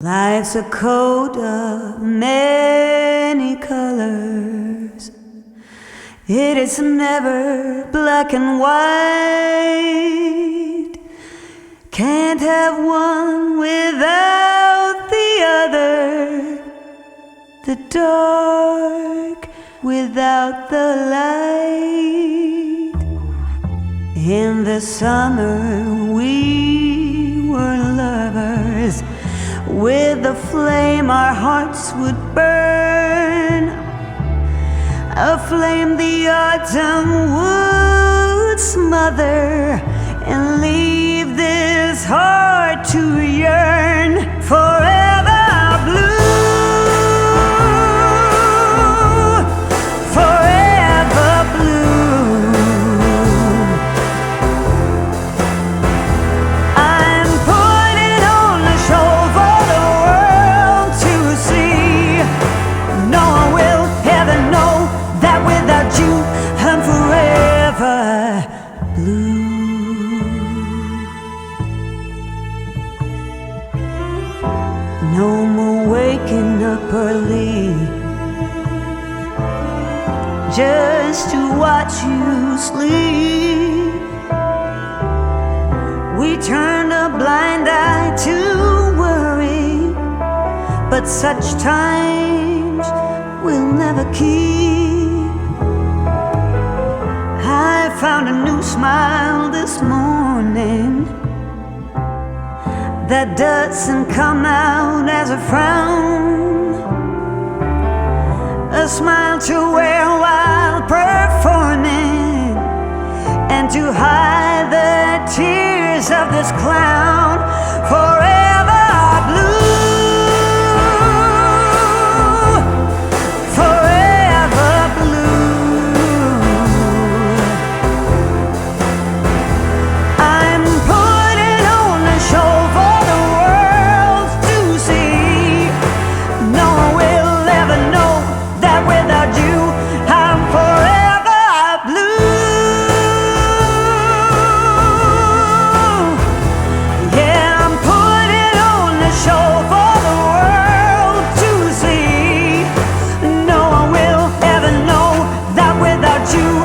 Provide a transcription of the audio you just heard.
Life's a coat of many colors. It is never black and white. Can't have one without the other. The dark without the light. In the summer we were lovers. With a flame our hearts would burn, a flame the autumn would smother, and leave this heart to yearn forever blue, forever blue. I'm putting on a show for the world to see. No one will ever know that without you I'm forever blue. No more waking up early just to watch you sleep. We turned a blind eye to worry, but such times we'll never keep. I found a new smile this morning that doesn't come out as a frown, a smile to wear while performing, and to hide the tears of this clown. Forever blue, forever blue. I'm putting on a show for the world to see. No one will ever know that without you I'm forever blue. Yeah, I'm putting on a show for the world to see. No one will ever know that without you